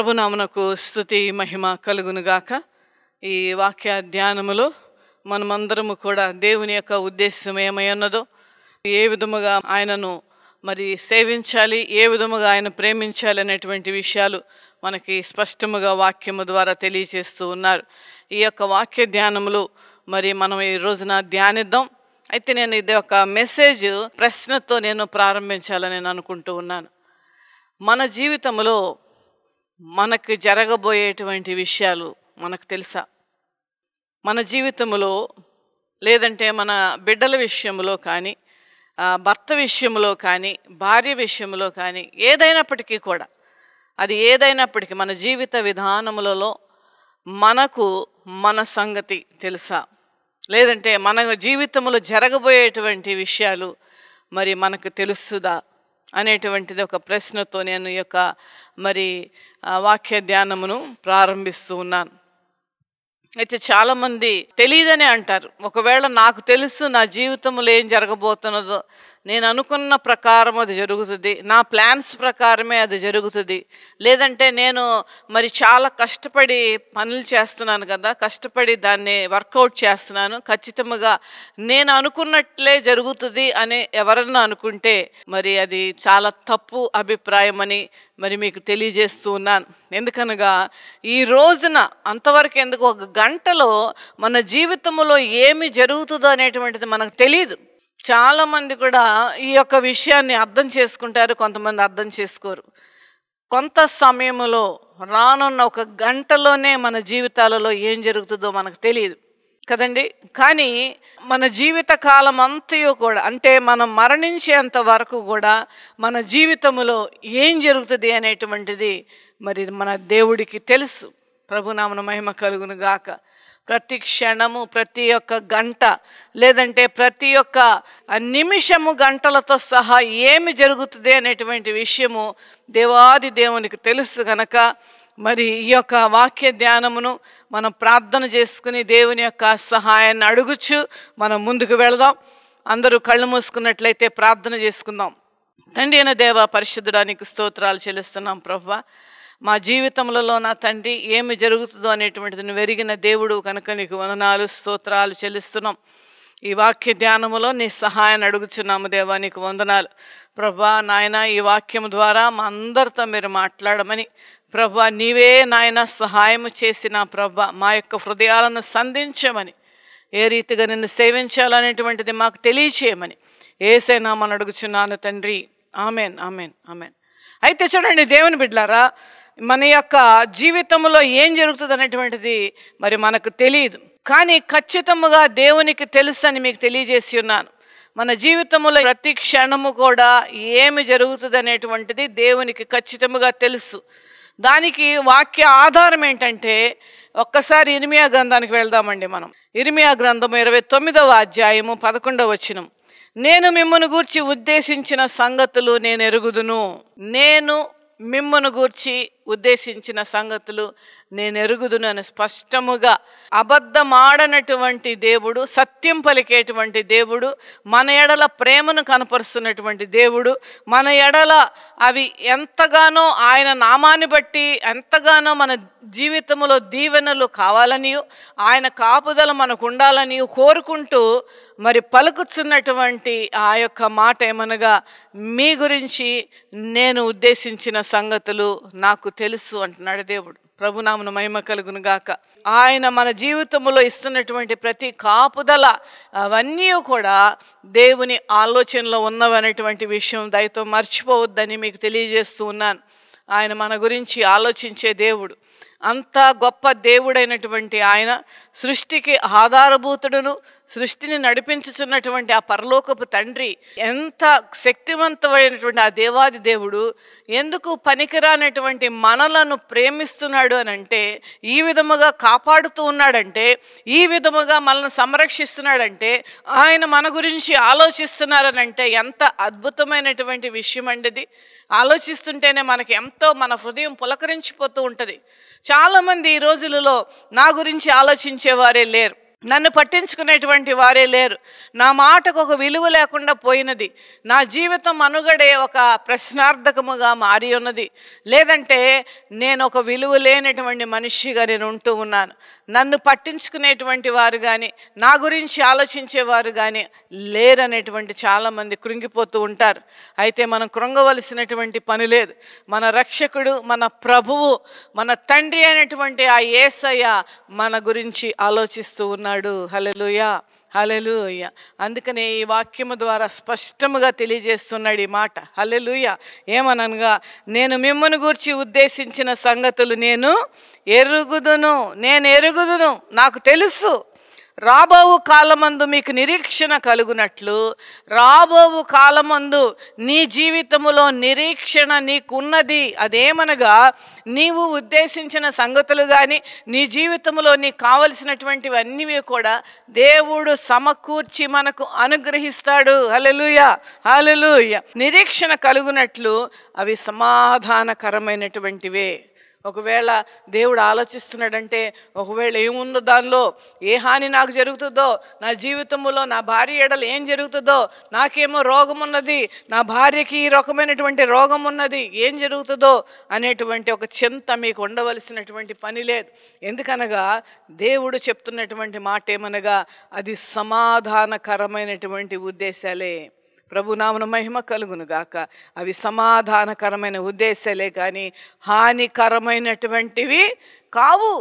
ప్రభునామనకు స్తుతి మహిమ కలుగునుగాక. ఈ వాక్య ధ్యానములో మనమందరము కూడా దేవుని యొక్క ఉద్దేశం ఏమై ఉన్నదో, ఏ విధముగా ఆయనను సేవించాలి, ఏ విధముగా ఆయన ప్రేమించాలి అనేటువంటి విషయాలు మనకి స్పష్టముగా వాక్యము ద్వారా తెలియజేస్తూ ఉన్నారు. ఈ యొక్క వాక్య ధ్యానములు మనం ఈ రోజున ధ్యానిద్దాం. అయితే నేను ఇది ఒక మెసేజ్ ప్రశ్నతో నేను ప్రారంభించాలని నేను అనుకుంటూ ఉన్నాను. మన జీవితంలో మనకు జరగబోయేటువంటి విషయాలు మనకు తెలుసా? మన జీవితంలో లేదంటే మన బిడ్డల విషయంలో కానీ, భర్త విషయంలో కానీ, భార్య విషయంలో కానీ, ఏదైనప్పటికీ కూడా, అది ఏదైనప్పటికీ మన జీవిత విధానములలో మనకు మన సంగతి తెలుసా? లేదంటే మన జీవితంలో జరగబోయేటువంటి విషయాలు మనకు తెలుస్తుందా అనేటువంటిది ఒక ప్రశ్నతో నేను ఈ యొక్క వాక్య ధ్యానమును ప్రారంభిస్తూ ఉన్నాను. అయితే చాలామంది తెలియదని అంటారు. ఒకవేళ నాకు తెలుసు నా జీవితంలో ఏం జరగబోతున్నదో, నేను అనుకున్న ప్రకారం అది జరుగుతుంది, నా ప్లాన్స్ ప్రకారమే అది జరుగుతుంది, లేదంటే నేను చాలా కష్టపడి పనులు చేస్తున్నాను కదా, కష్టపడి దాన్ని వర్కౌట్ చేస్తున్నాను, ఖచ్చితంగా నేను అనుకున్నట్లే జరుగుతుంది అని ఎవరన్నా అనుకుంటే అది చాలా తప్పు అభిప్రాయం అని మీకు తెలియజేస్తూ ఉన్నాను. ఎందుకనగా ఈ రోజున అంతవరకు ఎందుకు, ఒక గంటలో మన జీవితంలో ఏమి జరుగుతుందో అనేటువంటిది మనకు తెలియదు. చాలామంది కూడా ఈ యొక్క విషయాన్ని అర్థం చేసుకుంటారు, కొంతమంది అర్థం చేసుకోరు. కొంత సమయంలో రానున్న ఒక గంటలోనే మన జీవితాలలో ఏం జరుగుతుందో మనకు తెలియదు కదండి. కానీ మన జీవిత కాలం అంతయు కూడా, అంటే మనం మరణించేంత వరకు కూడా మన జీవితంలో ఏం జరుగుతుంది అనేటువంటిది మన దేవుడికి తెలుసు. ప్రభునామన మహిమ కలుగును గాక. ప్రతి క్షణము, ప్రతి ఒక్క గంట, లేదంటే ప్రతి ఒక్క నిమిషము, గంటలతో సహా ఏమి జరుగుతుంది అనేటువంటి విషయము దేవాది దేవునికి తెలుసు గనక ఈ యొక్క వాక్య ధ్యానమును మనం ప్రార్థన చేసుకుని దేవుని యొక్క సహాయాన్ని అడుగుచు మనం ముందుకు వెళదాం. అందరూ కళ్ళు మూసుకున్నట్లయితే ప్రార్థన చేసుకుందాం. తండ్రి అయిన దేవ, పరిశుద్ధుడానికి స్తోత్రాలు చెల్లిస్తున్నాం. ప్రభువా, మా జీవితంలో నా తండ్రి ఏమి జరుగుతుందో అనేటువంటిది నువ్వు ఎరిగిన దేవుడు కనుక నీకు వందనాలు, స్తోత్రాలు చెల్లిస్తున్నాం. ఈ వాక్య ధ్యానములో నీ సహాయాన్ని అడుగుచున్నాము దేవా, నీకు వందనాలు. ప్రభువా నాయన, ఈ వాక్యం ద్వారా మా అందరితో మీరు మాట్లాడమని ప్రభువా, నీవే నాయన సహాయము చేసిన ప్రభువా, మా యొక్క హృదయాలను సంధించమని, ఏ రీతిగా నిన్ను సేవించాలనేటువంటిది మాకు తెలియచేయమని యేసయ్య నామమున అడుగుచున్నాను తండ్రి. Amen, amen, amen. అయితే చూడండి దేవుని బిడ్డలారా, మన యొక్క జీవితంలో ఏం జరుగుతుంది అనేటువంటిది మనకు తెలియదు, కానీ ఖచ్చితంగా దేవునికి తెలుసు అని మీకు తెలియజేసి ఉన్నాను. మన జీవితంలో ప్రతి క్షణము కూడా ఏమి జరుగుతుంది అనేటువంటిది దేవునికి ఖచ్చితంగా తెలుసు. దానికి వాక్య ఆధారం ఏంటంటే, ఒక్కసారి ఇర్మియా గ్రంథానికి వెళ్దామండి. మనం ఇర్మియా గ్రంథము 29వ అధ్యాయము 11వ వచనం. నేను మిమ్మును గూర్చి ఉద్దేశించిన సంగతులు నేను ఎరుగుదును. నేను మిమ్మును గూర్చి ఉద్దేశించిన సంగతులు నేను ఎరుగుదును అని స్పష్టముగా, అబద్ధమాడనటువంటి దేవుడు, సత్యం పలికేటువంటి దేవుడు, మన ఎడల ప్రేమను కనపరుస్తున్నటువంటి దేవుడు, మన ఎడల అవి ఎంతగానో ఆయన నామాన్ని బట్టి ఎంతగానో మన జీవితంలో దీవెనలు కావాలనియు, ఆయన కాపుదల మనకు ఉండాలని కోరుకుంటూ పలుకుతున్నటువంటి ఆ యొక్క మాట ఏమనగా, మీ గురించి నేను ఉద్దేశించిన సంగతులు నాకు తెలుసు అంటున్నాడు దేవుడు. ప్రభునామమున మహిమ కలుగును గాక. ఆయన మన జీవితంలో ఇస్తున్నటువంటి ప్రతి కాపుదల అవన్నీ కూడా దేవుని ఆలోచనలో ఉన్నవనేటువంటి విషయం దయతో మర్చిపోవద్దని మీకు తెలియజేస్తూ ఉన్నాను. ఆయన మన గురించి ఆలోచించే దేవుడు, అంత గొప్ప దేవుడైనటువంటి ఆయన, సృష్టికి ఆధారభూతుడును, సృష్టిని నడిపించుచున్నటువంటి ఆ పరలోకపు తండ్రి, ఎంత శక్తివంతమైనటువంటి ఆ దేవాది దేవుడు ఎందుకు పనికిరానటువంటి మనలను ప్రేమిస్తున్నాడు అని అంటే, ఈ విధముగా కాపాడుతూ ఉన్నాడంటే, ఈ విధముగా మనల్ని సంరక్షిస్తున్నాడంటే, ఆయన మన గురించి ఆలోచిస్తున్నారనంటే ఎంత అద్భుతమైనటువంటి విషయం అండి ఇది. ఆలోచిస్తుంటేనే మనకి ఎంతో మన హృదయం పులకరించిపోతూ ఉంటుంది. చాలామంది ఈ రోజులలో నా గురించి ఆలోచించేవారే లేరు. నన్ను పట్టించుకునేటువంటి వారే లేరు. నా మాటకు ఒక విలువ లేకుండా పోయినది. నా జీవితం మనుగడే ఒక ప్రశ్నార్థకముగా మారి ఉన్నది. లేదంటే నేను ఒక విలువ లేనటువంటి మనిషిగా నేను ఉంటూ ఉన్నాను. నన్ను పట్టించుకునేటువంటి వారు కానీ, నా గురించి ఆలోచించేవారు కానీ లేరనేటువంటి చాలామంది కృంగిపోతూ ఉంటారు. అయితే మనం కృంగవలసినటువంటి పని లేదు. మన రక్షకుడు, మన ప్రభువు, మన తండ్రి అయినటువంటి ఆ యేసయ్య మన గురించి ఆలోచిస్తూ ఉన్నాడు. హల్లెలూయా, హల్లెలూయా. అందుకనే ఈ వాక్యము ద్వారా స్పష్టముగా తెలియజేస్తున్నాడు ఈ మాట. హల్లెలూయా. ఏమనగా, నేను మిమ్మల్ని గూర్చి ఉద్దేశించిన సంగతులు నేను ఎరుగుదును, నాకు తెలుసు. రాబోవు కాలమందు మీకు నిరీక్షణ కలుగునట్లు, రాబోవు కాలమందు నీ జీవితములో నిరీక్షణ నీకున్నది. అదేమనగా, నీవు ఉద్దేశించిన సంగతులు కానీ, నీ జీవితంలో నీకు కావలసినటువంటివన్నీ కూడా దేవుడు సమకూర్చి మనకు అనుగ్రహిస్తాడు. హల్లెలూయా, హల్లెలూయా. నిరీక్షణ కలుగునట్లు అవి సమాధానకరమైనటువంటివే. ఒకవేళ దేవుడు ఆలోచిస్తున్నాడంటే, ఒకవేళ ఏముందో దానిలో, ఏ హాని నాకు జరుగుతుందో, నా జీవితంలో నా భార్య ఎడలు ఏం జరుగుతుందో, నాకేమో రోగం ఉన్నది, నా భార్యకి ఈ రకమైనటువంటి రోగం ఉన్నది, ఏం జరుగుతుందో అనేటువంటి ఒక చింత మీకు ఉండవలసినటువంటి పని లేదు. ఎందుకనగా దేవుడు చెప్తున్నటువంటి మాట ఏమనగా, అది సమాధానకరమైనటువంటి ఉద్దేశాలే. ప్రభునామన మహిమ కలుగును గాక. అవి సమాధానకరమైన ఉద్దేశాలే కానీ హానికరమైనటువంటివి కావు.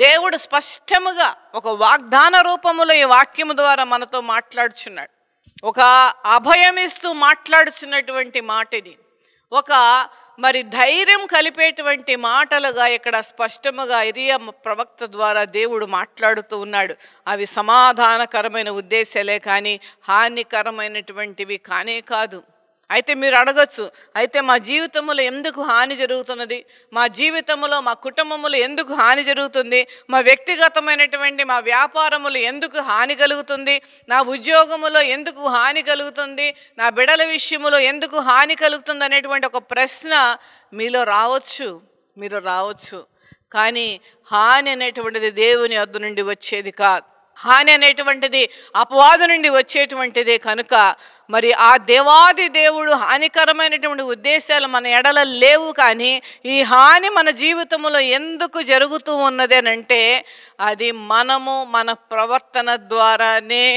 దేవుడు స్పష్టముగా ఒక వాగ్దాన రూపములో ఈ వాక్యము ద్వారా మనతో మాట్లాడుచున్నాడు. ఒక అభయమిస్తూ మాట్లాడుచున్నటువంటి మాట ఇది. ఒక ధైర్యం కలిపేటువంటి మాటలుగా ఇక్కడ స్పష్టముగా ఇరియా ప్రవక్త ద్వారా దేవుడు మాట్లాడుతూ ఉన్నాడు. అవి సమాధానకరమైన ఉద్దేశాలే కానీ హానికరమైనటువంటివి కానే కాదు. అయితే మీరు అడగచ్చు, అయితే మా జీవితంలో ఎందుకు హాని జరుగుతున్నది, మా జీవితంలో మా కుటుంబంలో ఎందుకు హాని జరుగుతుంది, మా వ్యక్తిగతమైనటువంటి మా వ్యాపారములు ఎందుకు హాని కలుగుతుంది, నా ఉద్యోగములో ఎందుకు హాని కలుగుతుంది, నా బిడల విషయములో ఎందుకు హాని కలుగుతుంది అనేటువంటి ఒక ప్రశ్న మీలో రావచ్చు. కానీ హాని అనేటువంటిది దేవుని వద్ద నుండి వచ్చేది కాదు. హాని అనేటువంటిది అపవాదు నుండి వచ్చేటువంటిదే. కనుక ఆ దేవాది దేవుడు హానికరమైనటువంటి ఉద్దేశాలు మన ఎడల లేవు. కానీ ఈ హాని మన జీవితంలో ఎందుకు జరుగుతూ ఉన్నది అని అంటే, అది మనము మన ప్రవర్తన ద్వారానే,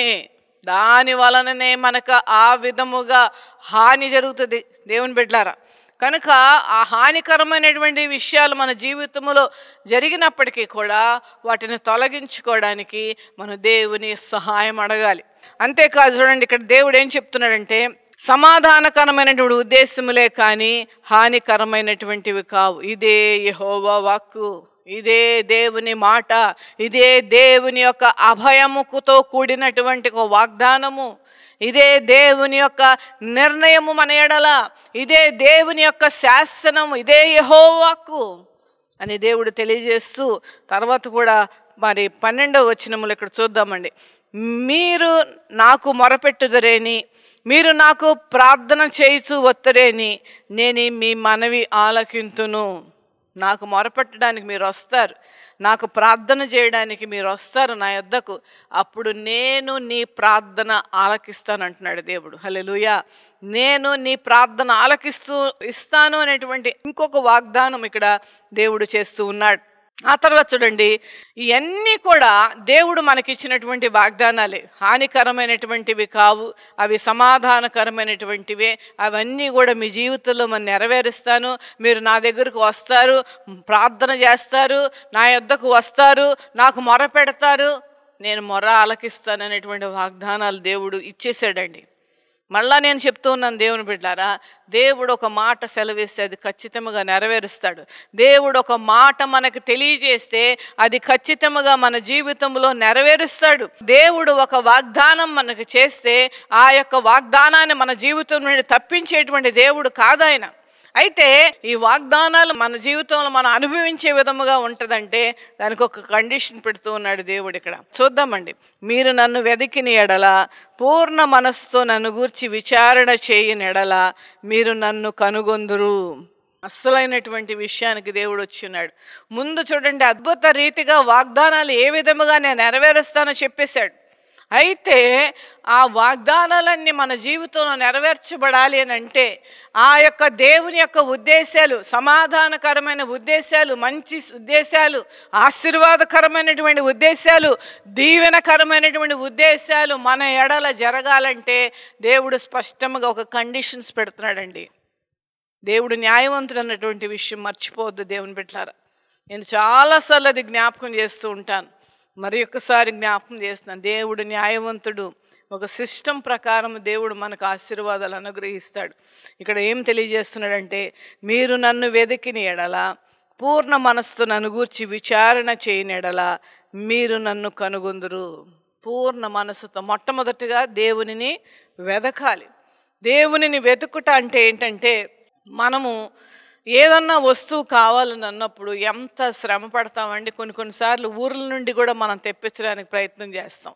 దాని వలననే మనకు ఆ విధముగా హాని జరుగుతుంది దేవుని బిడ్డలారా. కనుక ఆ హానికరమైనటువంటి విషయాలు మన జీవితంలో జరిగినప్పటికీ కూడా వాటిని తొలగించుకోవడానికి మనం దేవుని సహాయం అడగాలి. అంతేకాదు, చూడండి ఇక్కడ దేవుడు ఏం చెప్తున్నాడంటే, సమాధానకరమైనటువంటి ఉద్దేశములే కానీ హానికరమైనటువంటివి కావు. ఇదే యెహోవా వాక్కు, ఇదే దేవుని మాట, ఇదే దేవుని యొక్క అభయముతో కూడినటువంటి ఒక వాగ్దానము, ఇదే దేవుని యొక్క నిర్ణయము మన ఎడల, ఇదే దేవుని యొక్క శాసనము, ఇదే యెహోవా వాక్కు అని దేవుడు తెలియజేస్తూ, తర్వాత కూడా 12వ వచనములు ఇక్కడ చూద్దామండి. మీరు నాకు మొరపెట్టుదరేని, మీరు నాకు ప్రార్థన చేయుచు వత్తరేని, నేను మీ మనవి ఆలకింతును. నాకు మొరపెట్టడానికి మీరు వస్తారు, నాకు ప్రార్థన చేయడానికి మీరు వస్తారు నా యొద్దకు, అప్పుడు నేను నీ ప్రార్థన ఆలకిస్తాను అంటున్నాడు దేవుడు. హల్లెలూయా. నేను నీ ప్రార్థన ఇస్తాను అనేటువంటి ఇంకొక వాగ్దానం ఇక్కడ దేవుడు చేస్తూ ఉన్నాడు. ఆ తర్వాత చూడండి, ఇవన్నీ కూడా దేవుడు మనకిచ్చినటువంటి వాగ్దానాలే, హానికరమైనటువంటివి కావు, అవి సమాధానకరమైనటువంటివే. అవన్నీ కూడా మీ జీవితంలో మనం నెరవేరుస్తాను, మీరు నా దగ్గరకు వస్తారు, ప్రార్థన చేస్తారు, నా యొద్దకు వస్తారు, నాకు మొర పెడతారు, నేను మొర ఆలకిస్తాను అనేటువంటి వాగ్దానాలు దేవుడు ఇచ్చేసాడండి. మళ్ళా నేను చెప్తూ ఉన్నాను దేవుని బిడ్డలారా, దేవుడు ఒక మాట సెలవిస్తే అది ఖచ్చితంగా నెరవేరుస్తాడు. దేవుడు ఒక మాట మనకు తెలియజేస్తే అది ఖచ్చితంగా మన జీవితంలో నెరవేరుస్తాడు. దేవుడు ఒక వాగ్దానం మనకు చేస్తే ఆ యొక్క వాగ్దానాన్ని మన జీవితం నుండి తప్పించేటువంటి దేవుడు కాదాయన. అయితే ఈ వాగ్దానాలు మన జీవితంలో మనం అనుభవించే విధముగా ఉంటుందంటే దానికి ఒక కండిషన్ పెడుతూ ఉన్నాడు దేవుడు ఇక్కడ. చూద్దామండి. మీరు నన్ను వెదికిన ఎడల, పూర్ణ మనస్సుతో నన్ను గూర్చి విచారణ చేయని ఎడల మీరు నన్ను కనుగొందురు. అస్సలైనటువంటి విషయానికి దేవుడు వచ్చిన్నాడు. ముందు చూడండి, అద్భుత రీతిగా వాగ్దానాలు ఏ విధముగా నేను నెరవేరుస్తానో చెప్పేశాడు. అయితే ఆ వాగ్దానాలన్నీ మన జీవితంలో నెరవేర్చబడాలి అని అంటే ఆ యొక్క దేవుని యొక్క ఉద్దేశాలు, సమాధానకరమైన ఉద్దేశాలు, మంచి ఉద్దేశాలు, ఆశీర్వాదకరమైనటువంటి ఉద్దేశాలు, దీవెనకరమైనటువంటి ఉద్దేశాలు మన ఎడల జరగాలంటే దేవుడు స్పష్టంగా ఒక కండిషన్స్ పెడుతున్నాడండి. దేవుడు న్యాయవంతుడు అన్నటువంటి విషయం మర్చిపోవద్దు దేవుని బిడ్డలారా. నేను చాలాసార్లు అది జ్ఞాపకం చేస్తూ ఉంటాను, మరి ఒక్కసారి జ్ఞాపకం చేస్తున్నాను. దేవుడు న్యాయవంతుడు. ఒక సిస్టమ్ ప్రకారం దేవుడు మనకు ఆశీర్వాదాలు అనుగ్రహిస్తాడు. ఇక్కడ ఏం తెలియజేస్తున్నాడంటే, మీరు నన్ను వెతికిన ఎడల, పూర్ణ మనస్సు నన్ను గూర్చి విచారణ చేయని ఎడల మీరు నన్ను కనుగొందురు. పూర్ణ మనస్సుతో మొట్టమొదటిగా దేవునిని వెతకాలి. దేవునిని వెతుకుట అంటే ఏంటంటే, మనము ఏదన్నా వస్తువు కావాలని అన్నప్పుడు ఎంత శ్రమ పడతామండి. కొన్నిసార్లు ఊర్ల నుండి కూడా మనం తెప్పించడానికి ప్రయత్నం చేస్తాం.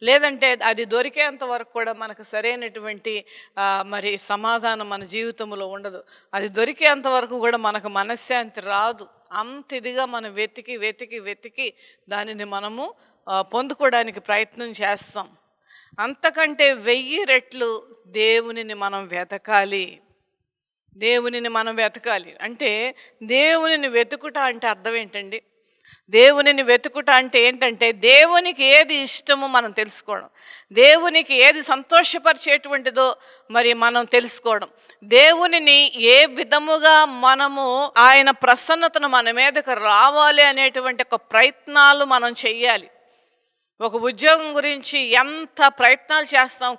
లేదంటే అది దొరికేంత వరకు కూడా మనకు సరైనటువంటి మరి సమాధానం మన జీవితంలో ఉండదు. అది దొరికేంత వరకు కూడా మనకు మనశ్శాంతి రాదు. అంత ఇదిగా మనం వెతికి వెతికి వెతికి దానిని మనము పొందుకోవడానికి ప్రయత్నం చేస్తాం. అంతకంటే 1000 రెట్లు దేవునిని మనం వెతకాలి. దేవునిని మనం వెతకాలి అంటే, దేవునిని వెతుకుట అంటే అర్థం ఏంటండి? దేవునిని వెతుకుట అంటే ఏంటంటే, దేవునికి ఏది ఇష్టమో మనం తెలుసుకోవడం, దేవునికి ఏది సంతోషపరిచేటువంటిదో మరి మనం తెలుసుకోవడం, దేవునిని ఏ విధముగా మనము ఆయన ప్రసన్నతను మన మీదకు రావాలి అనేటువంటి ఒక ప్రయత్నాలు మనం చెయ్యాలి. ఒక ఉద్యోగం గురించి ఎంత ప్రయత్నాలు చేస్తాం,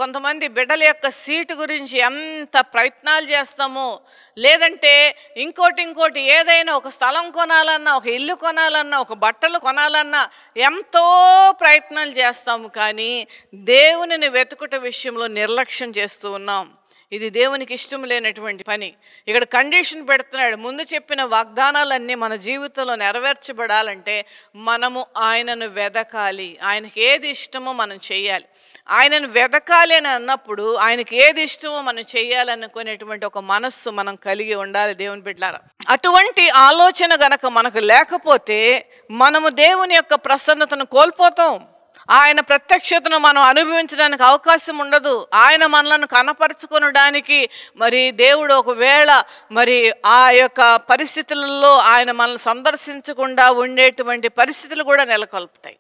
కొంతమంది బిడ్డల యొక్క సీటు గురించి ఎంత ప్రయత్నాలు చేస్తామో, లేదంటే ఇంకోటి ఏదైనా ఒక స్థలం కొనాలన్నా, ఒక ఇల్లు కొనాలన్నా, ఒక బట్టలు కొనాలన్నా ఎంతో ప్రయత్నాలు చేస్తాము. కానీ దేవునిని వెతుకుట విషయంలో నిర్లక్ష్యం చేస్తూ ఉన్నాం. ఇది దేవునికి ఇష్టం లేనటువంటి పని. ఇక్కడ కండిషన్ పెడుతున్నాడు. ముందు చెప్పిన వాగ్దానాలన్నీ మన జీవితంలో నెరవేర్చబడాలంటే మనము ఆయనను వెదకాలి. ఆయనకి ఏది ఇష్టమో మనం చేయాలి. ఆయనను వెదకాలి అని అన్నప్పుడు ఆయనకి ఏది ఇష్టమో మనం చేయాలనుకునేటువంటి ఒక మనస్సు మనం కలిగి ఉండాలి దేవుని బిడ్డలారా. అటువంటి ఆలోచన గనక మనకు లేకపోతే మనము దేవుని యొక్క ప్రసన్నతను కోల్పోతాం. ఆయన ప్రత్యక్షతను మనం అనుభవించడానికి అవకాశం ఉండదు. ఆయన మనలను కనపరుచుకొనడానికి మరి దేవుడు ఒకవేళ మరి ఆ యొక్క పరిస్థితులలో ఆయన మనల్ని సందర్శించకుండా ఉండేటువంటి పరిస్థితులు కూడా నెలకొల్పుతాయి.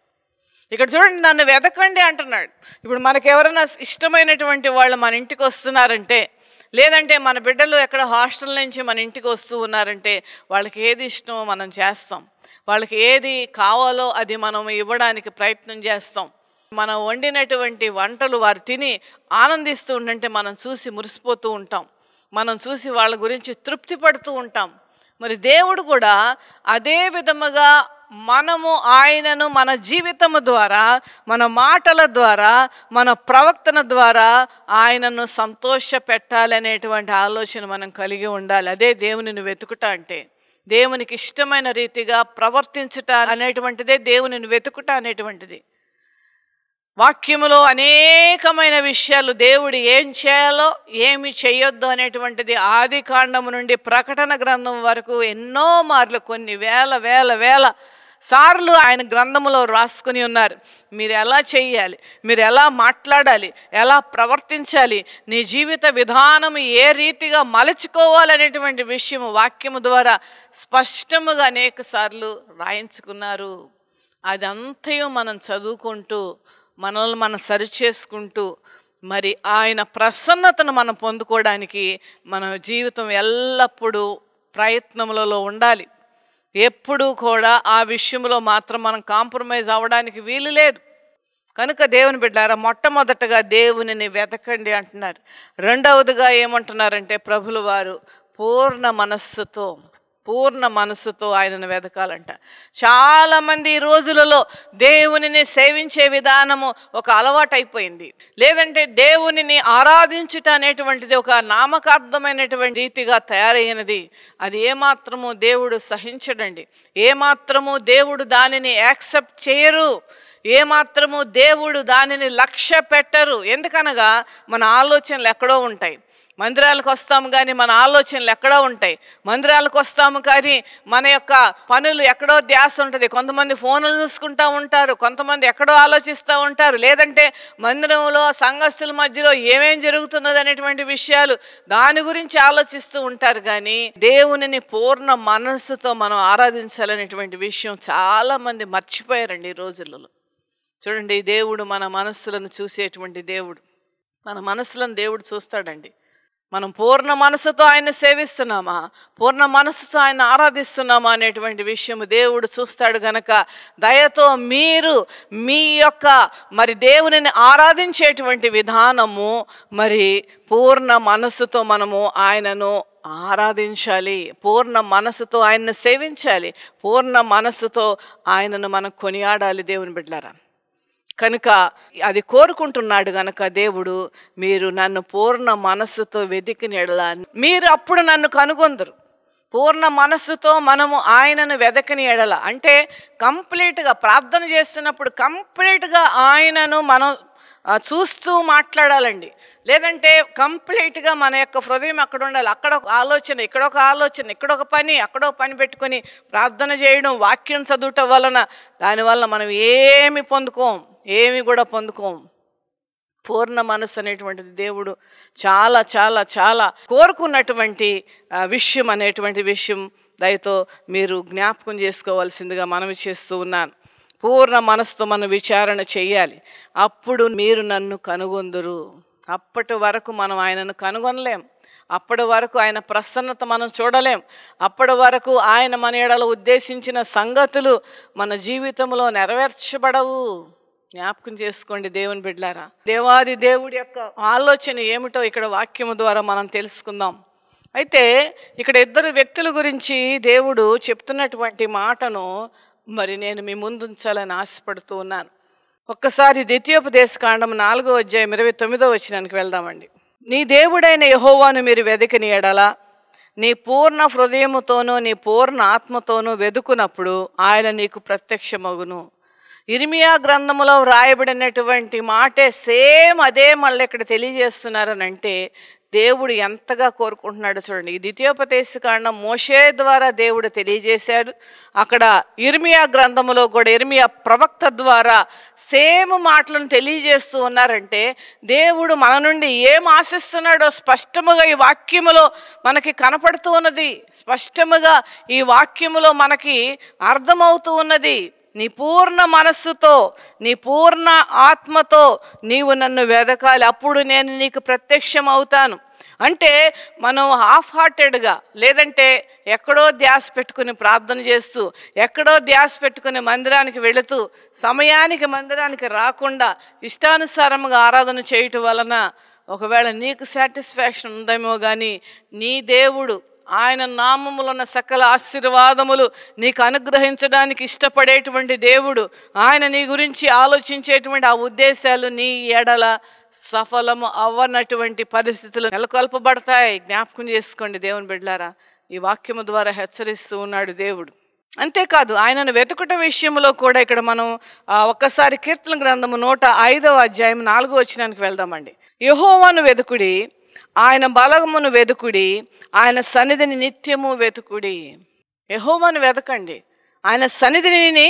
ఇక్కడ చూడండి, నన్ను వెతకండి అంటున్నాడు. ఇప్పుడు మనకెవరైనా ఇష్టమైనటువంటి వాళ్ళు మన ఇంటికి వస్తున్నారంటే, లేదంటే మన బిడ్డలు ఎక్కడ హాస్టల్ నుంచి మన ఇంటికి వస్తూ ఉన్నారంటే, వాళ్ళకి ఏది ఇష్టమో మనం చేస్తాం. వాళ్ళకి ఏది కావాలో అది మనం ఇవ్వడానికి ప్రయత్నం చేస్తాం. మనం వండినటువంటి వంటలు వారు తిని ఆనందిస్తూ ఉంటే మనం చూసి మురిసిపోతూ ఉంటాం. మనం చూసి వాళ్ళ గురించి తృప్తి పడుతూ ఉంటాం. మరి దేవుడు కూడా అదే విధముగా మనము ఆయనను మన జీవితము ద్వారా, మన మాటల ద్వారా, మన ప్రవర్తన ద్వారా ఆయనను సంతోష పెట్టాలనేటువంటి ఆలోచన మనం కలిగి ఉండాలి. అదే దేవునిని వెతుకుట అంటే. దేవునికి ఇష్టమైన రీతిగా ప్రవర్తించుట అనేటువంటిదే దేవునిని వెతుకుట అనేటువంటిది. వాక్యములో అనేకమైన విషయాలు దేవుడు ఏం చేయాలో ఏమి చేయొద్దు అనేటువంటిది ఆది కాండము నుండి ప్రకటన గ్రంథం వరకు ఎన్నో మార్లు, కొన్ని వేల సార్లు ఆయన గ్రంథములో రాసుకుని ఉన్నారు. మీరు ఎలా చేయాలి, మీరు ఎలా మాట్లాడాలి, ఎలా ప్రవర్తించాలి, నీ జీవిత విధానం ఏ రీతిగా మలచుకోవాలనేటువంటి విషయం వాక్యము ద్వారా స్పష్టముగా అనేక సార్లు రాయించుకున్నారు. అదంతయు మనం చదువుకుంటూ మనల్ని మనం సరిచేసుకుంటూ మరి ఆయన ప్రసన్నతను మనం పొందుకోవడానికి మన జీవితం ఎల్లప్పుడూ ప్రయత్నములలో ఉండాలి. ఎప్పుడూ కూడా ఆ విషయంలో మాత్రం మనం కాంప్రమైజ్ అవ్వడానికి వీలు లేదు. కనుక దేవుని బిడ్డారా, మొట్టమొదటగా దేవునిని వెతకండి అంటున్నారు. రెండవదిగా ఏమంటున్నారంటే, ప్రభులు వారు పూర్ణ మనస్సుతో ఆయనను వెతకాలంట. చాలామంది ఈ రోజులలో దేవునిని సేవించే విధానము ఒక అలవాటు అయిపోయింది. లేదంటే దేవునిని ఆరాధించుట అనేటువంటిది ఒక నామకార్థమైనటువంటి రీతిగా తయారైనది. అది ఏమాత్రము దేవుడు సహించడండి. ఏమాత్రము దేవుడు దానిని యాక్సెప్ట్ చేయరు. ఏమాత్రము దేవుడు దానిని లక్ష్య పెట్టరు. ఎందుకనగా మన ఆలోచనలు ఎక్కడో ఉంటాయి. మందిరాలకు వస్తాము కానీ మన ఆలోచనలు ఎక్కడో ఉంటాయి. మందిరాలకు వస్తాము కానీ మన యొక్క పనులు ఎక్కడో ధ్యాస ఉంటుంది. కొంతమంది ఫోన్లు చూసుకుంటూ ఉంటారు, కొంతమంది ఎక్కడో ఆలోచిస్తూ ఉంటారు. లేదంటే మందిరంలో సంఘస్థుల మధ్యలో ఏమేం జరుగుతున్నది అనేటువంటి విషయాలు దాని గురించి ఆలోచిస్తూ ఉంటారు. కానీ దేవునిని పూర్ణ మనస్సుతో మనం ఆరాధించాలనేటువంటి విషయం చాలామంది మర్చిపోయారండి ఈ రోజులలో. చూడండి, దేవుడు మన మనస్సులను చూసేటువంటి దేవుడు. మన మనస్సులను దేవుడు చూస్తాడండి. మనం పూర్ణ మనసుతో ఆయన సేవిస్తున్నామా, పూర్ణ మనసుతో ఆయన ఆరాధిస్తున్నామా అనేటువంటి విషయం దేవుడు చూస్తాడు. గనక దయతో మీరు మీ యొక్క దేవునిని ఆరాధించేటువంటి విధానము పూర్ణ మనసుతో మనము ఆయనను ఆరాధించాలి, పూర్ణ మనసుతో ఆయనను సేవించాలి, పూర్ణ మనసుతో ఆయనను మనం కొనియాడాలి దేవుని బిడ్డలారా. కనుక అది కోరుకుంటున్నాడు గనక దేవుడు, మీరు నన్ను పూర్ణ మనస్సుతో వెతికిన యెడల మీరు అప్పుడు నన్ను కనుగొందురు. పూర్ణ మనస్సుతో మనము ఆయనను వెదకని యెడల అంటే కంప్లీట్గా ప్రార్థన చేస్తున్నప్పుడు కంప్లీట్గా ఆయనను మనం చూస్తూ మాట్లాడాలండి. లేదంటే కంప్లీట్గా మన యొక్క హృదయం అక్కడ ఉండాలి. అక్కడ ఒక ఆలోచన, ఇక్కడ ఒక ఆలోచన, ఇక్కడ ఒక పని, అక్కడో పని పెట్టుకొని ప్రార్థన చేయడం, వాక్యం చదువుట వలన దానివల్ల మనం ఏమి కూడా పొందుకోం. పూర్ణ మనస్సు అనేటువంటిది దేవుడు చాలా చాలా చాలా కోరుకున్నటువంటి విషయం అనేటువంటి విషయం దయతో మీరు జ్ఞాపకం చేసుకోవాల్సిందిగా మనవి చేస్తూ ఉన్నాను. పూర్ణ మనసుతో మనం విచారణ చేయాలి, అప్పుడు మీరు నన్ను కనుగొందురు. అప్పటి వరకు మనం ఆయనను కనుగొనలేం, అప్పటి వరకు ఆయన ప్రసన్నత మనం చూడలేం, అప్పటి వరకు ఆయన మన యెడల ఉద్దేశించిన సంగతులు మన జీవితంలో నెరవేర్చబడవు. జ్ఞాపకం చేసుకోండి దేవుని బిడ్డలారా. దేవాది దేవుడి యొక్క ఆలోచన ఏమిటో ఇక్కడ వాక్యము ద్వారా మనం తెలుసుకుందాం. అయితే ఇక్కడ ఇద్దరు వ్యక్తుల గురించి దేవుడు చెప్తున్నటువంటి మాటను నేను మీ ముందుంచాలని ఆశపడుతూ ఉన్నాను. ఒక్కసారి ద్వితీయోపదేశకాండం 4వ అధ్యాయం 29వ వచనానికి వెళ్దామండి. నీ దేవుడైన యెహోవాను మీరు వెదకని యెడల నీ పూర్ణ హృదయముతోనూ నీ పూర్ణ ఆత్మతోనూ వెదుకునప్పుడు ఆయన నీకు ప్రత్యక్షమగును. ఇర్మియా గ్రంథములో వ్రాయబడినటువంటి మాటే సేమ్ అదే మళ్ళీ ఇక్కడ తెలియజేస్తున్నారనంటే దేవుడు ఎంతగా కోరుకుంటున్నాడో చూడండి. ఈ ద్వితీయోపదేశకాండం మోషే ద్వారా దేవుడు తెలియజేశాడు. అక్కడ ఇర్మియా గ్రంథములో కూడా ఇర్మియా ప్రవక్త ద్వారా సేమ్ మాటలను తెలియజేస్తూ ఉన్నారంటే దేవుడు మన నుండి ఏం ఆశిస్తున్నాడో స్పష్టముగా ఈ వాక్యములో మనకి కనపడుతూ ఉన్నది, స్పష్టముగా ఈ వాక్యములో మనకి అర్థమవుతూ ఉన్నది. నీ పూర్ణ మనస్సుతో నీ పూర్ణ ఆత్మతో నీవు నన్ను వెదకాలి, అప్పుడు నేను నీకు ప్రత్యక్షం అవుతాను. అంటే మనం హాఫ్ హార్టెడ్గా లేదంటే ఎక్కడో ధ్యాస పెట్టుకుని ప్రార్థన చేస్తూ ఎక్కడో ధ్యాస పెట్టుకుని మందిరానికి వెళుతూ సమయానికి మందిరానికి రాకుండా ఇష్టానుసారంగా ఆరాధన చేయటం వలన ఒకవేళ నీకు సాటిస్ఫాక్షన్ ఉందేమో కానీ నీ దేవుడు ఆయన నామములో ఉన్న సకల ఆశీర్వాదములు నీకు అనుగ్రహించడానికి ఇష్టపడేటువంటి దేవుడు, ఆయన నీ గురించి ఆలోచించేటువంటి ఆ ఉద్దేశాలు నీ ఎడల సఫలము అవ్వనటువంటి పరిస్థితులు నెలకొల్పబడతాయి. జ్ఞాపకం చేసుకోండి దేవుని బిడ్డలారా, ఈ వాక్యము ద్వారా హెచ్చరిస్తూ ఉన్నాడు దేవుడు. అంతేకాదు ఆయనను వెతుకుట విషయంలో కూడా ఇక్కడ మనం ఒక్కసారి కీర్తన గ్రంథము 105వ అధ్యాయం 4వ వచనానికి వెళ్దామండి. యెహోవాను వెతుకుడి, ఆయన బలమును వెతుకుడి, ఆయన సన్నిధిని నిత్యము వెతుకుడి. యెహోవాను వెతకండి, ఆయన సన్నిధిని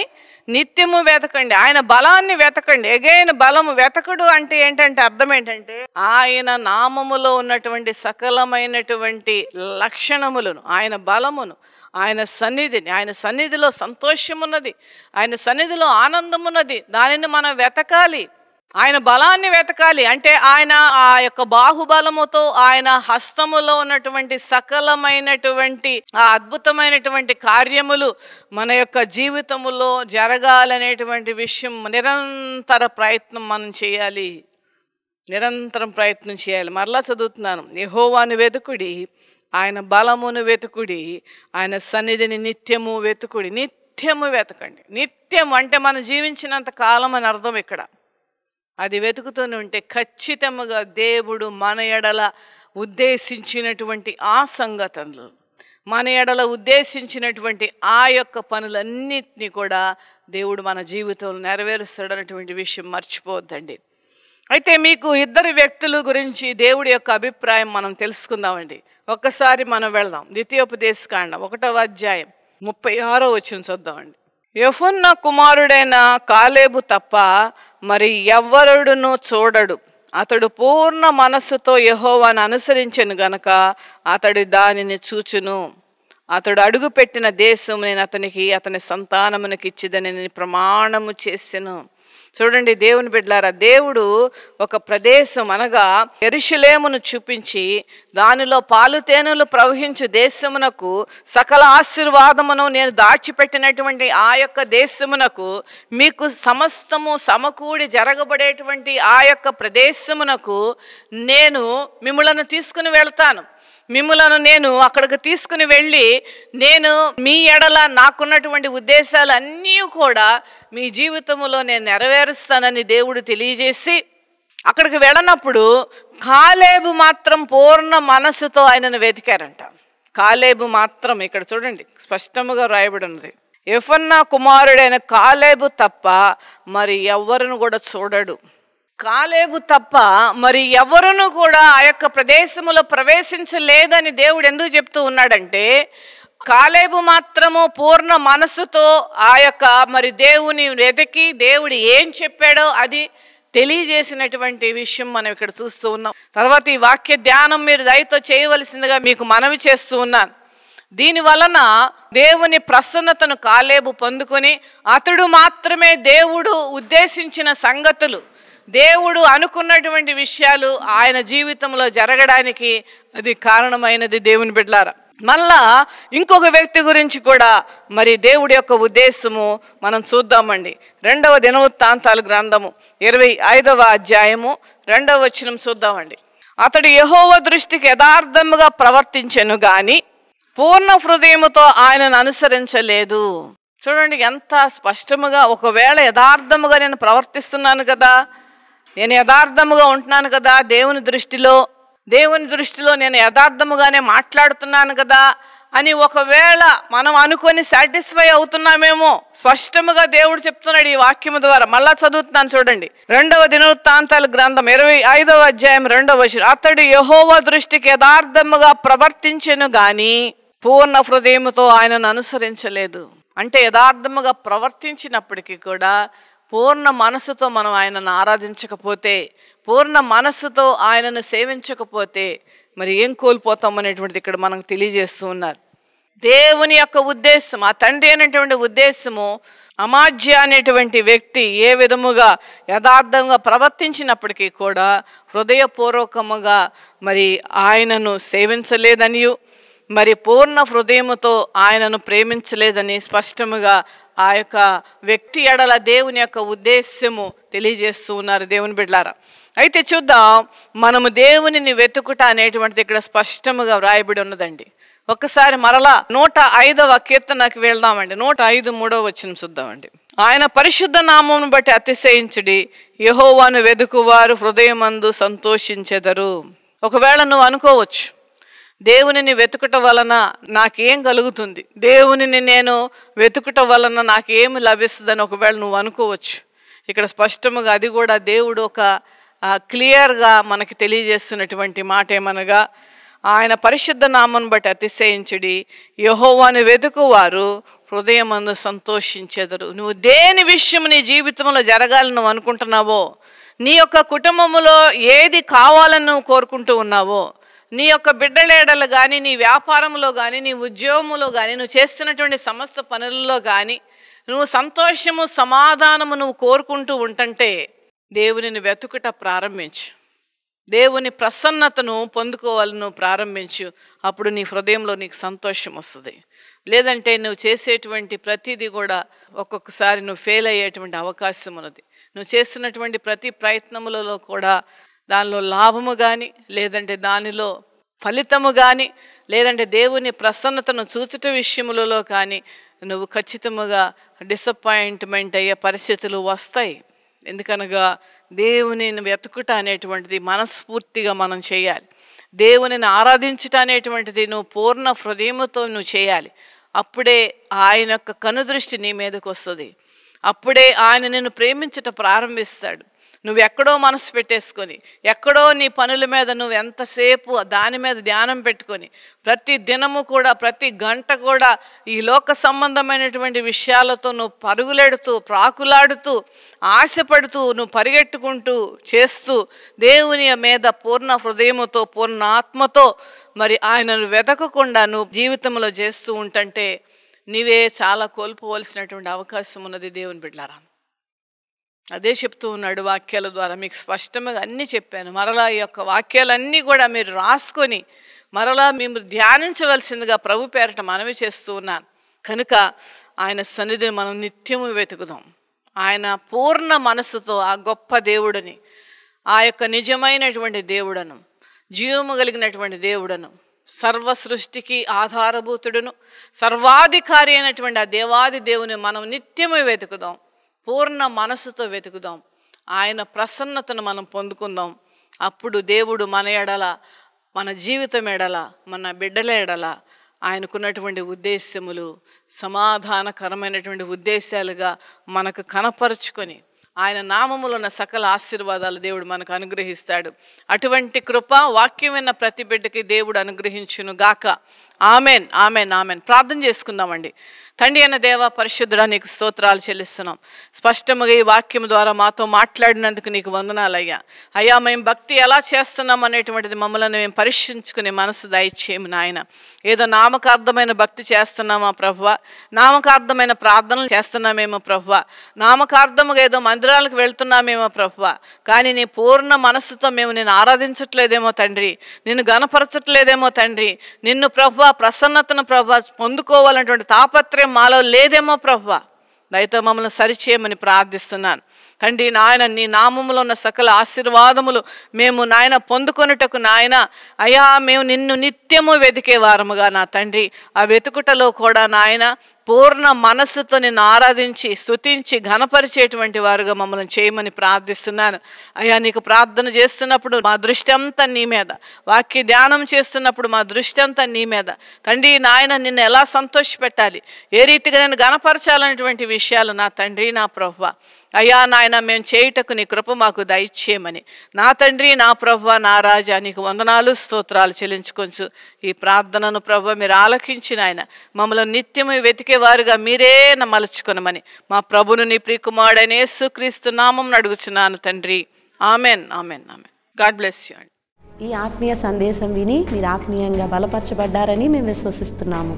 నిత్యము వెతకండి, ఆయన బలాన్ని వెతకండి. ఎగైన బలము వెతకుడు అంటే ఏంటంటే అర్థం ఏంటంటే ఆయన నామములో ఉన్నటువంటి సకలమైనటువంటి లక్షణములను, ఆయన బలమును, ఆయన సన్నిధిని, ఆయన సన్నిధిలో సంతోషం ఉన్నది, ఆయన సన్నిధిలో ఆనందం ఉన్నది, దానిని మనం వెతకాలి. ఆయన బలాన్ని వెతకాలి అంటే ఆయన ఆ యొక్క బాహుబలముతో ఆయన హస్తములో ఉన్నటువంటి సకలమైనటువంటి ఆ అద్భుతమైనటువంటి కార్యములు మన యొక్క జీవితములో జరగాలనేటువంటి విషయం నిరంతర ప్రయత్నం మనం చేయాలి, నిరంతరం ప్రయత్నం చేయాలి. మరలా చదువుతున్నాను, యెహోవాను వెతుకుడి, ఆయన బలమును వెతుకుడి, ఆయన సన్నిధిని నిత్యము వెతుకుడి. నిత్యము వెతకండి. నిత్యం అంటే మనం జీవించినంత కాలం అని అర్థం. ఇక్కడ అది వెతుకుతూనే ఉంటే ఖచ్చితంగా దేవుడు మన ఎడల ఉద్దేశించినటువంటి ఆ సంగతులు, మన ఎడల ఉద్దేశించినటువంటి ఆ యొక్క పనులన్నిటినీ కూడా దేవుడు మన జీవితంలో నెరవేరుస్తాడన్నటువంటి విషయం మర్చిపోవద్దండి. అయితే మీకు ఇద్దరు వ్యక్తుల గురించి దేవుడి యొక్క అభిప్రాయం మనం తెలుసుకుందామండి. ఒక్కసారి మనం వెళ్దాం. ద్వితీయోపదేశకాండం 1వ అధ్యాయం 36వ వచనం చూద్దామండి. యెఫున్న కుమారుడైన కాలేబు తప్ప మరి ఎవ్వరుడును చూడడు. అతడు పూర్ణ మనస్సుతో యెహోవాను అనుసరించెను గనక అతడు దానిని చూచును. అతడు అడుగుపెట్టిన దేశం నేను అతనికి అతని సంతానమునకి ఇచ్చిదని ప్రమాణము చేసెను. చూడండి దేవుని బిడ్డలారా, దేవుడు ఒక ప్రదేశం అనగా యెరూషలేమును చూపించి దానిలో పాలు తేనెలు ప్రవహించు దేశమునకు సకల ఆశీర్వాదమును నేను దాచిపెట్టినటువంటి ఆ యొక్క దేశమునకు మీకు సమస్తము సమకూడి జరగబడేటువంటి ఆ యొక్క ప్రదేశమునకు నేను మిమ్ములను తీసుకుని వెళ్తాను. మిమ్ములను నేను అక్కడికి తీసుకుని వెళ్ళి నేను మీ ఎడల నాకున్నటువంటి ఉద్దేశాలు అన్నీ కూడా మీ జీవితంలో నేను నెరవేరుస్తానని దేవుడు తెలియజేసి అక్కడికి వెళ్ళినప్పుడు కాలేబు మాత్రం పూర్ణ మనస్సుతో ఆయనను వెతికారంట. కాలేబు మాత్రం, ఇక్కడ చూడండి స్పష్టముగా రాయబడి ఉన్నది, యెఫున్న కుమారుడైన కాలేబు తప్ప మరి ఎవ్వరును కూడా చూడడు. కాలేబు తప్ప మరి ఎవరును కూడా ఆ యొక్క ప్రదేశములో ప్రవేశించలేదని దేవుడు ఎందుకు చెప్తూ ఉన్నాడంటే, కాలేబు మాత్రము పూర్ణ మనస్సుతో ఆ యొక్క మరి దేవుని వెతికి దేవుడు ఏం చెప్పాడో అది తెలియజేసినటువంటి విషయం మనం ఇక్కడ చూస్తూ ఉన్నాం. తర్వాత ఈ వాక్య ధ్యానం మీరు దయతో చేయవలసిందిగా మీకు మనవి చేస్తూ ఉన్నాను. దీని వలన దేవుని ప్రసన్నతను కాలేబు పొందుకొని అతడు మాత్రమే దేవుడు ఉద్దేశించిన సంగతులు, దేవుడు అనుకున్నటువంటి విషయాలు ఆయన జీవితంలో జరగడానికి అది కారణమైనది. దేవుని బిడ్డలారా, మళ్ళా ఇంకొక వ్యక్తి గురించి కూడా మరి దేవుడి యొక్క ఉద్దేశము మనం చూద్దామండి. 2వ దినవృత్తాంతాల గ్రంథము 25వ అధ్యాయము 2వ వచనం చూద్దామండి. అతడు యెహోవా దృష్టికి యథార్థముగా ప్రవర్తించెను గాని పూర్ణ హృదయముతో ఆయనను అనుసరించలేదు. చూడండి ఎంత స్పష్టముగా, ఒకవేళ యథార్థముగా నేను ప్రవర్తిస్తున్నాను కదా, నేను యథార్థముగా ఉంటున్నాను కదా, దేవుని దృష్టిలో నేను యథార్థముగానే మాట్లాడుతున్నాను కదా అని ఒకవేళ మనం అనుకొని సాటిస్ఫై అవుతున్నామేమో. స్పష్టముగా దేవుడు చెప్తున్నాడు ఈ వాక్యము ద్వారా. మళ్ళా చదువుతున్నాను చూడండి. 2వ దినవృత్తాంతాల గ్రంథం 25వ అధ్యాయం 2వ వచనం. అతడు యెహోవా దృష్టికి యథార్థముగా ప్రవర్తించెను గాని పూర్ణ హృదయముతో ఆయనను అనుసరించలేదు. అంటే యథార్థముగా ప్రవర్తించినప్పటికీ కూడా పూర్ణ మనసుతో మనం ఆయనను ఆరాధించకపోతే, పూర్ణ మనస్సుతో ఆయనను సేవించకపోతే మరి ఏం కోల్పోతాం అనేటువంటిది ఇక్కడ మనకు తెలియజేస్తూ ఉన్నారు. దేవుని యొక్క ఉద్దేశం, ఆ తండ్రి అనేటువంటి ఉద్దేశము అమాజ్య అనేటువంటి వ్యక్తి ఏ విధముగా యథార్థంగా ప్రవర్తించినప్పటికీ కూడా హృదయపూర్వకముగా మరి ఆయనను సేవించలేదనియు మరి పూర్ణ హృదయముతో ఆయనను ప్రేమించలేదని స్పష్టముగా ఆ యొక్క వ్యక్తి ఎడల దేవుని యొక్క ఉద్దేశము తెలియజేస్తూ ఉన్నారు. దేవుని బిడ్డలారా, అయితే చూద్దాం, మనము దేవునిని వెతుకుట అనేటువంటిది ఇక్కడ స్పష్టముగా వ్రాయబడి ఉన్నదండి. ఒక్కసారి మరలా 105వ కీర్తనకి వెళ్దామండి. 105 3వ వచనం చూద్దామండి. ఆయన పరిశుద్ధ నామమును బట్టి అతిశయించుడి, యెహోవాను వెదుకువారు హృదయమందు సంతోషించెదరు. ఒకవేళ నువ్వు అనుకోవచ్చు, దేవునిని వెతుకుట వలన నాకేం కలుగుతుంది, దేవునిని నేను వెతుకుట వలన నాకేమి లభిస్తుందని ఒకవేళ నువ్వు అనుకోవచ్చు. ఇక్కడ స్పష్టముగా అది కూడా దేవుడు ఒక క్లియర్గా మనకి తెలియజేస్తున్నటువంటి మాట ఏమనగా, ఆయన పరిశుద్ధ నామమును బట్టి అతిశయించుడి, యెహోవాను వెతుకువారు హృదయమందు సంతోషించెదరు. నువ్వు దేని విషయం నీ జీవితంలో జరగాలని నువ్వు అనుకుంటున్నావో, నీ యొక్క కుటుంబంలో ఏది కావాలని నువ్వు కోరుకుంటూ ఉన్నావో, నీ యొక్క బిడ్డలేడలు కానీ, నీ వ్యాపారంలో కానీ, నీ ఉద్యోగంలో కానీ, నువ్వు చేస్తున్నటువంటి సమస్త పనులలో కానీ నువ్వు సంతోషము సమాధానము నువ్వు కోరుకుంటూ ఉంటుంటే దేవునిని వెతుకుట ప్రారంభించు. దేవుని ప్రసన్నతను పొందుకోవాలి నువ్వు ప్రారంభించు. అప్పుడు నీ హృదయంలో నీకు సంతోషం వస్తుంది. లేదంటే నువ్వు చేసేటువంటి ప్రతిదీ కూడా ఒక్కొక్కసారి నువ్వు ఫెయిల్ అయ్యేటువంటి అవకాశం ఉన్నది. నువ్వు చేస్తున్నటువంటి ప్రతి ప్రయత్నములలో కూడా దానిలో లాభము కానీ, లేదంటే దానిలో ఫలితము కానీ, లేదంటే దేవుని ప్రసన్నతను చూచుట విషయములలో కానీ నువ్వు ఖచ్చితముగా డిసప్పాయింట్మెంట్ అయ్యే పరిస్థితులు వస్తాయి. ఎందుకనగా దేవునిని వెతుకుట అనేటువంటిది మనస్ఫూర్తిగా మనం చేయాలి. దేవునిని ఆరాధించుట అనేటువంటిది నువ్వు పూర్ణ హృదయముతో నువ్వు చేయాలి. అప్పుడే ఆయన యొక్క కనుదృష్టి నీ మీదకు వస్తుంది. అప్పుడే ఆయన నిన్ను ప్రేమించుట ప్రారంభిస్తాడు. నువ్వు ఎక్కడో మనసు పెట్టేసుకొని, ఎక్కడో నీ పనుల మీద నువ్వు ఎంతసేపు దాని మీద ధ్యానం పెట్టుకొని, ప్రతి దినము కూడా, ప్రతి గంట కూడా ఈ లోక సంబంధమైనటువంటి విషయాలతో నువ్వు పరుగులెడుతూ, ప్రాకులాడుతూ, ఆశపడుతూ, నువ్వు పరిగెట్టుకుంటూ చేస్తూ, దేవుని మీద పూర్ణ హృదయముతో, పూర్ణ ఆత్మతో మరి ఆయనను వెతకకుండా నువ్వు జీవితంలో చేస్తూ ఉంటుంటే నీవే చాలా కోల్పోవలసినటువంటి అవకాశం ఉన్నది దేవుని బిడ్డలారా. అదే చెప్తూ ఉన్నాడు వాక్యాల ద్వారా. మీకు స్పష్టంగా అన్నీ చెప్పాను. మరలా ఈ యొక్క వాక్యాలన్నీ కూడా మీరు రాసుకొని మరలా మేము ధ్యానించవలసిందిగా ప్రభు పేరట మనవి చేస్తూ ఉన్నాను. కనుక ఆయన సన్నిధిని మనం నిత్యము వెతుకుదాం. ఆయన పూర్ణ మనసుతో ఆ గొప్ప దేవుడిని, ఆ యొక్క నిజమైనటువంటి దేవుడను, జీవము కలిగినటువంటి దేవుడను, సర్వ సృష్టికి ఆధారభూతుడును, సర్వాధికారి అయినటువంటి ఆ దేవాది దేవుని మనం నిత్యము వెతుకుదాం. పూర్ణ మనసుతో వెతుకుదాం. ఆయన ప్రసన్నతను మనం పొందుకుందాం. అప్పుడు దేవుడు మన ఎడల, మన జీవితం ఎడల, మన బిడ్డల ఎడల ఆయనకున్నటువంటి ఉద్దేశ్యములు సమాధానకరమైనటువంటి ఉద్దేశాలుగా మనకు కనపరుచుకొని ఆయన నామములో ఉన్న సకల ఆశీర్వాదాలు దేవుడు మనకు అనుగ్రహిస్తాడు. అటువంటి కృప వాక్యం విన్న ప్రతి బిడ్డకి దేవుడు అనుగ్రహించును గాక. Amen, amen, amen. ప్రార్థన చేసుకుందామండి. తండ్రి అయిన దేవ, పరిశుద్ధుడా, నీకు స్తోత్రాలు చెల్లిస్తున్నాం. స్పష్టముగా ఈ వాక్యం ద్వారా మాతో మాట్లాడినందుకు నీకు వందనాలయ్యా. అయ్యా, మేము భక్తి ఎలా చేస్తున్నాం అనేటువంటిది మమ్మల్ని మేము పరీక్షించుకునే మనసు దయచేయము నాయన. ఏదో నామకార్థమైన భక్తి చేస్తున్నామా ప్రభువా, నామకార్థమైన ప్రార్థనలు చేస్తున్నామేమో ప్రభువా, నామకార్థముగా ఏదో మందిరాలకు వెళ్తున్నామేమో ప్రభువా, కానీ నీ పూర్ణ మనస్సుతో మేము నిన్ను ఆరాధించట్లేదేమో తండ్రి, నిన్ను గణపరచట్లేదేమో తండ్రి, నిన్ను ప్రభువా ప్రసన్నతను ప్రభువా పొందుకోవాలన్నటువంటి తాపత్రయం మాలో లేదేమో ప్రభువా. దయతో మమ్మల్ని సరిచేయమని ప్రార్థిస్తున్నాను తండ్రి. నాయన, నీ నామములో ఉన్న సకల ఆశీర్వాదములు మేము నాయన పొందుకొనుటకు నాయన అయ్యా, మేము నిన్ను నిత్యము వెతికే వారముగా నా తండ్రి, ఆ వెతుకుటలో కూడా నాయన పూర్ణ మనస్సుతో నిన్ను ఆరాధించి స్తుతించి ఘనపరిచేటువంటి వారుగా మమ్మల్ని చేయమని ప్రార్థిస్తున్నాను. అయ్యా, నీకు ప్రార్థన చేస్తున్నప్పుడు మా దృష్టి అంతా నీ మీద, వాక్య ధ్యానం చేస్తున్నప్పుడు మా దృష్టి అంతా నీ మీద తండ్రి. నాయన, నిన్ను ఎలా సంతోషపెట్టాలి, ఏ రీతిగా నేను ఘనపరచాలనేటువంటి విషయాలు నా తండ్రి, నా ప్రభువా అయ్యా నాయన మేము చేయుటకు నీ కృప మాకు దయచేయమని నా తండ్రి, నా ప్రభువా, నా రాజా, నీకు వందనాలు స్తోత్రాలు చెల్లించుకొంచు. ఈ ప్రార్థనను ప్రభువా మీరు ఆలకించిన ఆయన మమ్మల్ని నిత్యము వెతికేవారుగా మీరే మలచుకొనమని మా ప్రభును నీ ప్రియకుమారుడైన యేసుక్రీస్తు నామమున అడుగుచున్నాను తండ్రి. Amen, amen, amen. God bless you. ఈ ఆత్మీయ సందేశం విని మీరు ఆత్మీయంగా బలపరచబడ్డారని మేము విశ్వసిస్తున్నాము.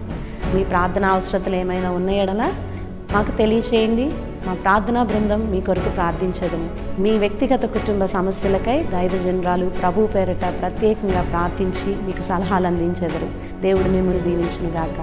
మీ ప్రార్థన అవసరతలు ఏమైనా ఉన్న యెడల మాకు తెలియచేయండి. మా ప్రార్థనా బృందం మీ కొరకు ప్రార్థించదము. మీ వ్యక్తిగత కుటుంబ సమస్యలకై దైవజనురాలు ప్రభు పేరిట ప్రత్యేకంగా ప్రార్థించి మీకు సలహాలు అందించెదరు. దేవుడు మిమ్మల్ని దీవించును గాక.